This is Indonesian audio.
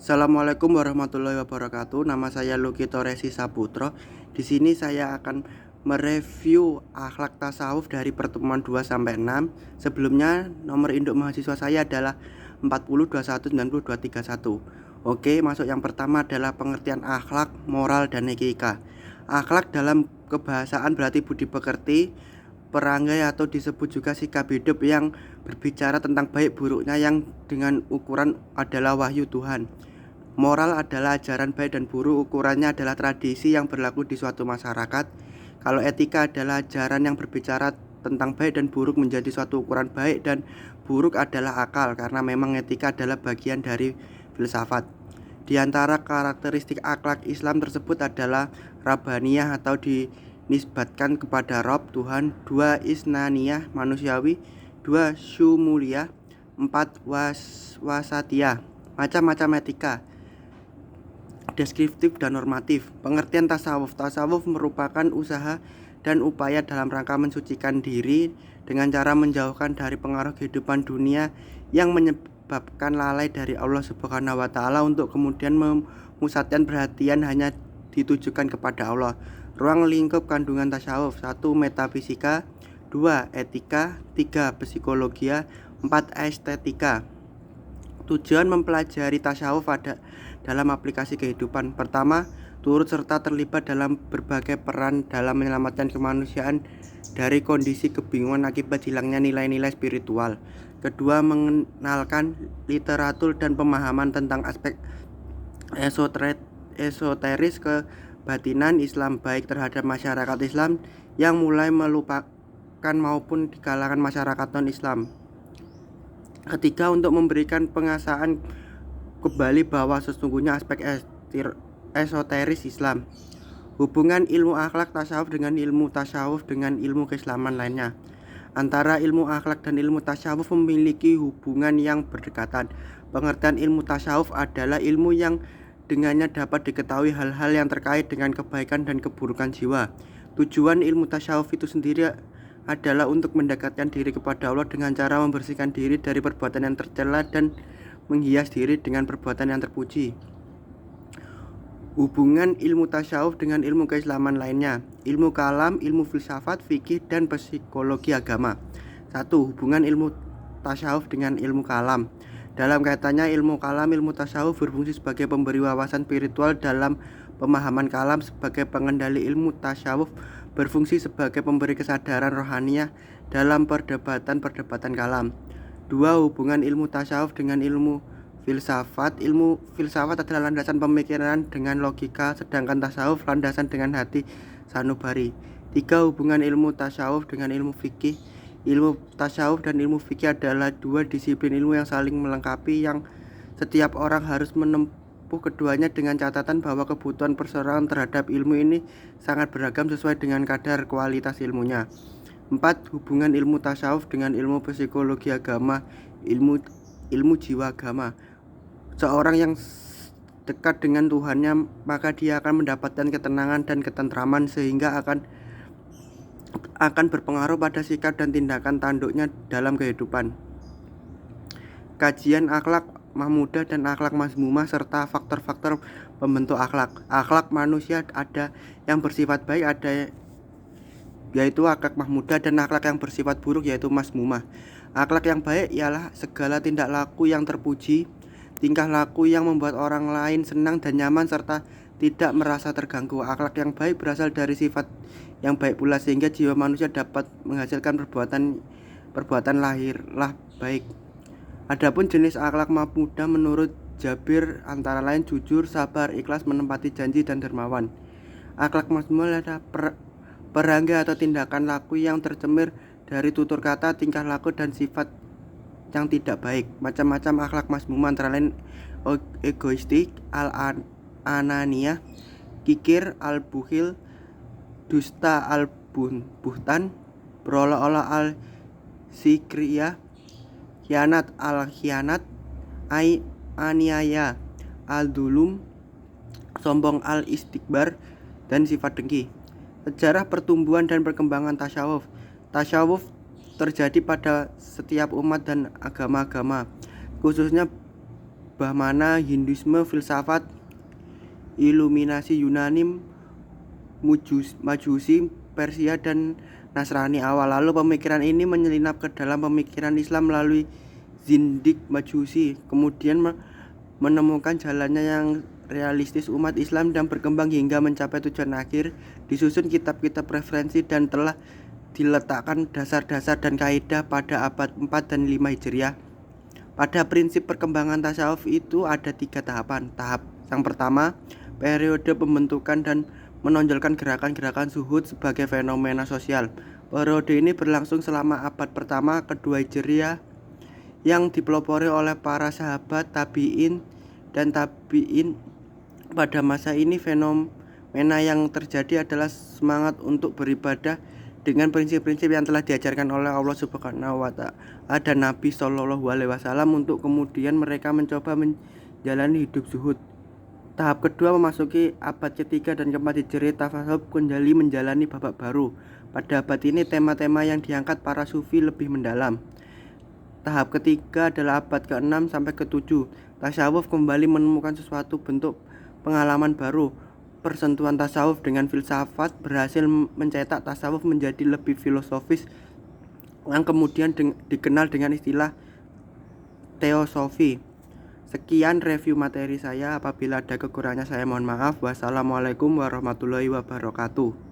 Assalamualaikum warahmatullahi wabarakatuh. Nama saya Luki Toresi Saputro. Di sini saya akan mereview akhlak tasawuf dari pertemuan 2 sampai 6. Sebelumnya nomor induk mahasiswa saya adalah 40219021. Oke, masuk yang pertama adalah pengertian akhlak, moral dan etika. Akhlak dalam kebahasaan berarti budi pekerti, perangai atau disebut juga sikap hidup yang berbicara tentang baik buruknya yang dengan ukuran adalah wahyu Tuhan. Moral adalah ajaran baik dan buruk, ukurannya adalah tradisi yang berlaku di suatu masyarakat. Kalau etika adalah ajaran yang berbicara tentang baik dan buruk menjadi suatu ukuran baik dan buruk adalah akal, karena memang etika adalah bagian dari filsafat. Di antara karakteristik akhlak Islam tersebut adalah Rabbaniyah atau dinisbatkan kepada Rob Tuhan, 2 Isnaniyah manusiawi, 2 Syumuliyah, 4 Wasatiyah. Macam-macam etika deskriptif dan normatif. Pengertian tasawuf. Tasawuf merupakan usaha dan upaya dalam rangka mensucikan diri dengan cara menjauhkan dari pengaruh kehidupan dunia yang menyebabkan lalai dari Allah Subhanahu wa taala untuk kemudian memusatkan perhatian hanya ditujukan kepada Allah. Ruang lingkup kandungan tasawuf: 1. Metafisika, 2. Etika, 3. Psikologia, 4. Estetika. Tujuan mempelajari tasawuf dalam aplikasi kehidupan. Pertama, turut serta terlibat dalam berbagai peran dalam menyelamatkan kemanusiaan dari kondisi kebingungan akibat hilangnya nilai-nilai spiritual. Kedua, mengenalkan literatur dan pemahaman tentang aspek esoteris kebatinan Islam, baik terhadap masyarakat Islam yang mulai melupakan maupun di kalangan masyarakat non-Islam. Ketiga, untuk memberikan pengasaan kembali bahwa sesungguhnya aspek esoteris Islam. Hubungan ilmu akhlak tasawuf dengan ilmu tasawuf dengan ilmu keislaman lainnya. Antara ilmu akhlak dan ilmu tasawuf memiliki hubungan yang berdekatan. Pengertian ilmu tasawuf adalah ilmu yang dengannya dapat diketahui hal-hal yang terkait dengan kebaikan dan keburukan jiwa. Tujuan ilmu tasawuf itu sendiri adalah untuk mendekatkan diri kepada Allah dengan cara membersihkan diri dari perbuatan yang tercela dan menghias diri dengan perbuatan yang terpuji. Hubungan ilmu tasawuf dengan ilmu keislaman lainnya. Ilmu kalam, ilmu filsafat, fikih, dan psikologi agama. 1. Hubungan ilmu tasawuf dengan ilmu kalam. Dalam kaitannya ilmu kalam, ilmu tasawuf berfungsi sebagai pemberi wawasan spiritual. Dalam pemahaman kalam sebagai pengendali, ilmu tasawuf berfungsi sebagai pemberi kesadaran rohaniah dalam perdebatan kalam. 2. Hubungan ilmu tasawuf dengan ilmu filsafat. Ilmu filsafat adalah landasan pemikiran dengan logika, sedangkan tasawuf landasan dengan hati sanubari. 3. Hubungan ilmu tasawuf dengan ilmu fikih. Ilmu tasawuf dan ilmu fikih adalah dua disiplin ilmu yang saling melengkapi, yang setiap orang harus menempuh keduanya dengan catatan bahwa kebutuhan perseorangan terhadap ilmu ini sangat beragam sesuai dengan kadar kualitas ilmunya. 4. Hubungan ilmu tasawuf dengan ilmu psikologi agama, ilmu jiwa agama. Seorang yang dekat dengan Tuhannya, maka dia akan mendapatkan ketenangan dan ketentraman sehingga akan berpengaruh pada sikap dan tindakan tanduknya dalam kehidupan. Kajian akhlak mahmudah dan akhlak mazmumah serta faktor-faktor pembentuk akhlak. Akhlak manusia ada yang bersifat baik, ada yaitu akhlak mahmudah, dan akhlak yang bersifat buruk yaitu mazmumah. Akhlak yang baik ialah segala tindak laku yang terpuji, tingkah laku yang membuat orang lain senang dan nyaman serta tidak merasa terganggu. Akhlak yang baik berasal dari sifat yang baik pula, sehingga jiwa manusia dapat menghasilkan perbuatan lahirlah baik. Adapun jenis akhlak mahmudah menurut Jabir antara lain jujur, sabar, ikhlas, menepati janji, dan dermawan. Akhlak mazmumah adalah perangai atau tindakan laku yang tercemir dari tutur kata, tingkah laku, dan sifat yang tidak baik. Macam-macam akhlak mazmumah antara lain egoistik, al-ananiyah, kikir, al-bukhil, dusta, al-buhtan, berolah-olah, al-sikriyah, khianat, al-khianat, aniaya, al-dulum, sombong, al-istikbar, dan sifat dengki. Sejarah pertumbuhan dan perkembangan tasawuf. Tasawuf terjadi pada setiap umat dan agama-agama, khususnya berubah mana Hinduisme, filsafat, iluminasi Yunani, Majusi, Persia, dan Nasrani awal. Lalu pemikiran ini menyelinap ke dalam pemikiran Islam melalui Zindik Majusi, kemudian menemukan jalannya yang realistis umat Islam dan berkembang hingga mencapai tujuan akhir. Disusun kitab-kitab referensi dan telah diletakkan dasar-dasar dan kaidah pada abad 4 dan 5 Hijriah. Pada prinsip perkembangan tasawuf itu ada 3 tahapan. Tahap yang pertama, periode pembentukan dan menonjolkan gerakan-gerakan zuhud sebagai fenomena sosial. Periode ini berlangsung selama abad pertama kedua Hijriah yang dipelopori oleh para sahabat tabi'in dan tabi'in. Pada masa ini fenomena yang terjadi adalah semangat untuk beribadah dengan prinsip-prinsip yang telah diajarkan oleh Allah Subhanahu wa Ta'ala dan Nabi Shallallahu alaihi wasallam, untuk kemudian mereka mencoba menjalani hidup zuhud. Tahap kedua memasuki abad ketiga dan keempat Hijriah, tasawuf kembali menjalani babak baru. Pada abad ini tema-tema yang diangkat para sufi lebih mendalam. Tahap ketiga adalah abad ke-6 sampai ke-7. Tasawuf kembali menemukan sesuatu bentuk pengalaman baru. Persentuhan tasawuf dengan filsafat berhasil mencetak tasawuf menjadi lebih filosofis yang kemudian dikenal dengan istilah teosofi. Sekian review materi saya. Apabila ada kekurangannya saya mohon maaf. Wassalamualaikum warahmatullahi wabarakatuh.